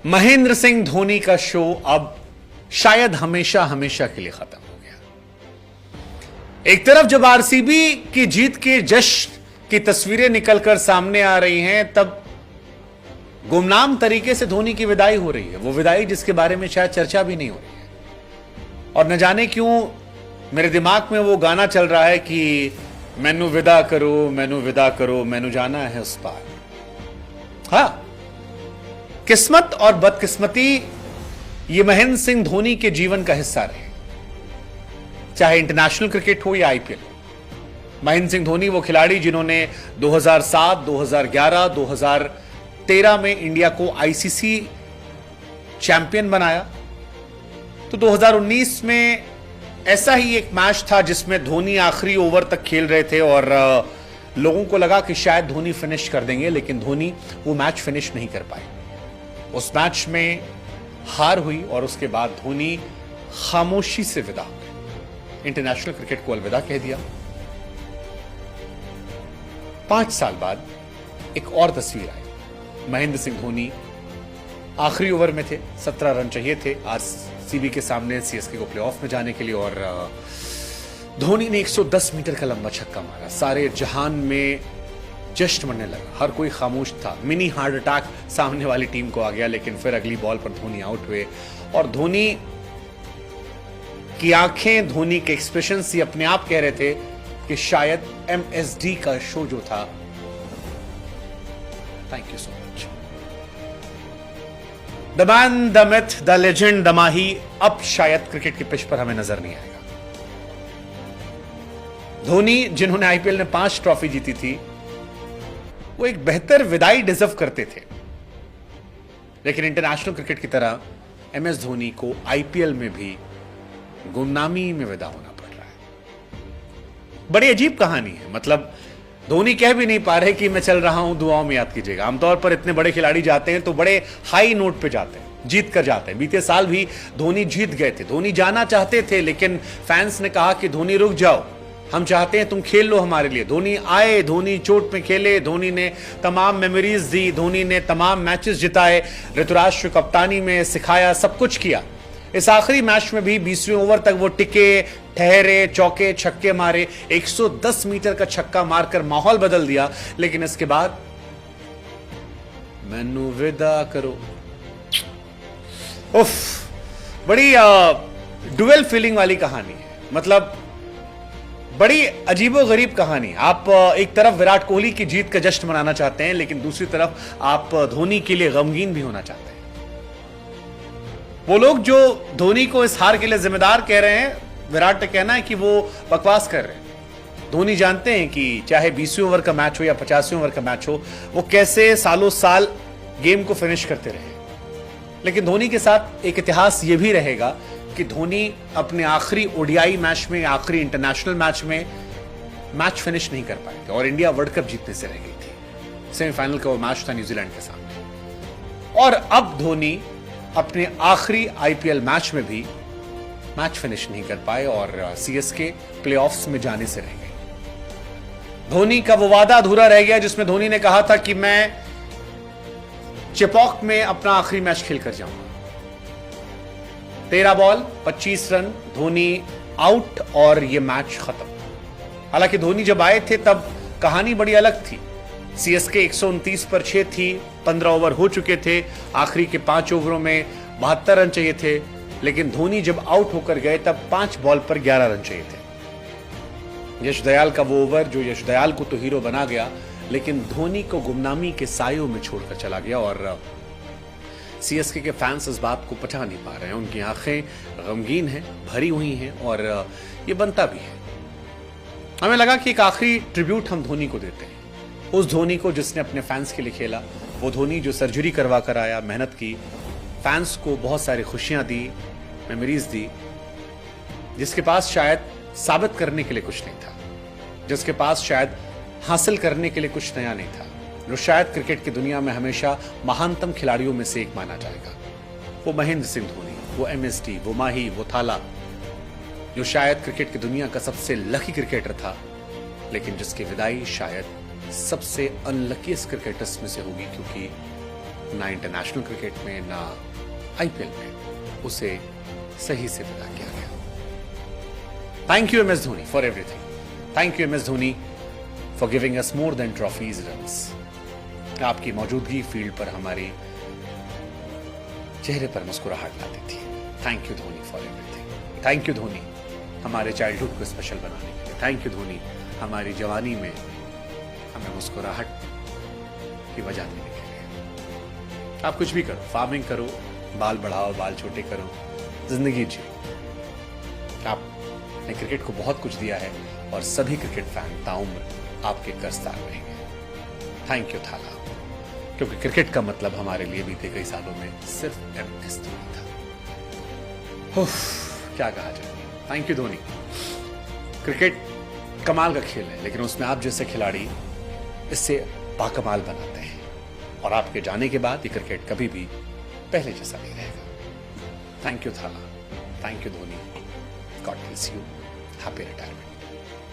महेंद्र सिंह धोनी का शो अब शायद हमेशा हमेशा के लिए खत्म हो गया। एक तरफ जब आरसीबी की जीत के जश्न की तस्वीरें निकलकर सामने आ रही हैं, तब गुमनाम तरीके से धोनी की विदाई हो रही है। वो विदाई जिसके बारे में शायद चर्चा भी नहीं हो रही है। और न जाने क्यों मेरे दिमाग में वो गाना चल रहा है कि मैनू विदा करो, मैनू विदा करो, मैनू जाना है उस पार। हाँ, किस्मत और बदकिस्मती ये महेंद्र सिंह धोनी के जीवन का हिस्सा रहे, चाहे इंटरनेशनल क्रिकेट हो या आईपीएल। महेंद्र सिंह धोनी वो खिलाड़ी जिन्होंने 2007, 2011, 2013 में इंडिया को आईसीसी चैंपियन बनाया। तो 2019 में ऐसा ही एक मैच था जिसमें धोनी आखिरी ओवर तक खेल रहे थे और लोगों को लगा कि शायद धोनी फिनिश कर देंगे, लेकिन धोनी वो मैच फिनिश नहीं कर पाए। उस मैच में हार हुई और उसके बाद धोनी खामोशी से विदा हो गए, इंटरनेशनल क्रिकेट को अलविदा कह दिया। 5 साल बाद एक और तस्वीर आई। महेंद्र सिंह धोनी आखिरी ओवर में थे, 17 रन चाहिए थे आरसीबी के सामने सीएसके को प्लेऑफ में जाने के लिए, और धोनी ने 110 मीटर का लंबा छक्का मारा। सारे जहान में जश्न मनने लगा, हर कोई खामोश था। मिनी हार्ट अटैक सामने वाली टीम को आ गया, लेकिन फिर अगली बॉल पर धोनी आउट हुए और धोनी की आंखें, धोनी के एक्सप्रेशंस ये अपने आप कह रहे थे कि शायद एमएसडी का शो जो था, thank you so much, the man, the myth, the legend, the Mahi, अब शायद क्रिकेट की पिच पर हमें नजर नहीं आएगा। धोनी जिन्होंने आईपीएल में 5 ट्रॉफी जीती थी, वो एक बेहतर विदाई डिजर्व करते थे, लेकिन इंटरनेशनल क्रिकेट की तरह एमएस धोनी को आईपीएल में भी गुमनामी में विदा होना पड़ रहा है। बड़ी अजीब कहानी है। मतलब धोनी कह भी नहीं पा रहे कि मैं चल रहा हूं, दुआओं में याद कीजिएगा। आमतौर पर इतने बड़े खिलाड़ी जाते हैं तो बड़े हाई नोट पे जाते हैं, जीत कर जाते हैं। बीते साल भी धोनी जीत गए थे, धोनी जाना चाहते थे, लेकिन फैंस ने कहा कि धोनी रुक जाओ, हम चाहते हैं तुम खेल लो हमारे लिए। धोनी आए, धोनी चोट में खेले, धोनी ने तमाम मेमोरीज दी, धोनी ने तमाम मैचेस जिताए, ऋतुराज को कप्तानी में सिखाया, सब कुछ किया। इस आखिरी मैच में भी 20वें ओवर तक वो टिके, ठहरे, चौके छक्के मारे, 110 मीटर का छक्का मारकर माहौल बदल दिया। लेकिन इसके बाद मैनू विदा करो, उफ, बड़ी डुअल फीलिंग वाली कहानी है। मतलब बड़ी अजीबोगरीब कहानी। आप एक तरफ विराट कोहली की जीत का जश्न मनाना चाहते हैं, लेकिन दूसरी तरफ आप धोनी के लिए गमगीन भी होना चाहते हैं। वो लोग जो धोनी को इस हार के लिए जिम्मेदार कह रहे हैं, विराट ने कहना है कि वो बकवास कर रहे हैं। धोनी जानते हैं कि चाहे 20वें ओवर का मैच हो या 50वें ओवर का मैच हो, वो कैसे सालों साल गेम को फिनिश करते रहे। लेकिन धोनी के साथ एक इतिहास ये भी रहेगा कि धोनी अपने आखिरी ओडीआई मैच में, आखिरी इंटरनेशनल मैच में मैच फिनिश नहीं कर पाए थे और इंडिया वर्ल्ड कप जीतने से रह गई थी। सेमीफाइनल का वो मैच था न्यूजीलैंड के सामने। और अब धोनी अपने आखिरी आईपीएल मैच में भी मैच फिनिश नहीं कर पाए और सीएसके प्लेऑफ्स में जाने से रह गई। धोनी का वो वादा अधूरा रह गया जिसमें धोनी ने कहा था कि मैं चेपॉक में अपना आखिरी मैच खेलकर जाऊंगा। 13 बॉल 25 रन, धोनी आउट और यह मैच खत्म। हालांकि धोनी जब आए थे तब कहानी बड़ी अलग थी। सीएसके 129 पर 6 थी, 15 ओवर हो चुके थे, आखिरी के 5 ओवरों में 72 रन चाहिए थे। लेकिन धोनी जब आउट होकर गए तब 5 बॉल पर 11 रन चाहिए थे। यश दयाल का वो ओवर जो यश दयाल को तो हीरो बना गया, लेकिन धोनी को गुमनामी के सायों में छोड़कर चला गया। और सीएसके के फैंस इस बात को पचा नहीं पा रहे हैं। उनकी आंखें गमगीन हैं, भरी हुई हैं और ये बनता भी है। हमें लगा कि एक आखिरी ट्रिब्यूट हम धोनी को देते हैं, उस धोनी को जिसने अपने फैंस के लिए खेला, वो धोनी जो सर्जरी करवा कर आया, मेहनत की, फैंस को बहुत सारी खुशियां दी, मेमोरीज दी, जिसके पास शायद साबित करने के लिए कुछ नहीं था, जिसके पास शायद हासिल करने के लिए कुछ नया नहीं था, जो शायद क्रिकेट की दुनिया में हमेशा महानतम खिलाड़ियों में से एक माना जाएगा। वो महेंद्र सिंह धोनी, वो एमएसडी, वो माही, वो थाला, जो शायद क्रिकेट की दुनिया का सबसे लकी क्रिकेटर था, लेकिन जिसकी विदाई शायद सबसे अनलकीस्ट क्रिकेटर्स में से होगी, क्योंकि ना इंटरनेशनल क्रिकेट में ना आईपीएल में उसे सही से विदा किया गया। Thank you MS Dhoni for everything. Thank you MS Dhoni for giving us more than trophies runs. आपकी मौजूदगी फील्ड पर हमारे चेहरे पर मुस्कुराहट लाती थी। Thank you Dhoni for everything. Thank you Dhoni हमारे चाइल्डहुड को स्पेशल बनाने के लिए। थैंक यू धोनी हमारी जवानी में हमें मुस्कुराहट की वजह देने के लिए। आप कुछ भी करो, फार्मिंग करो, बाल बढ़ाओ, बाल छोटे करो, जिंदगी जियो। आपने क्रिकेट को बहुत कुछ दिया है और सभी क्रिकेट फैन ताउम्र आपके कर्जदार रहेंगे। थैंक यू थाला, क्योंकि क्रिकेट का मतलब हमारे लिए बीते कई सालों में सिर्फ MS धोनी था। क्या कहा जाए। Thank you Dhoni. क्रिकेट कमाल का खेल है, लेकिन उसमें आप जैसे खिलाड़ी इससे बाकमाल बनाते हैं, और आपके जाने के बाद ये क्रिकेट कभी भी पहले जैसा नहीं रहेगा। थैंक यू थाला, thank you Dhoni. God bless you. Happy retirement.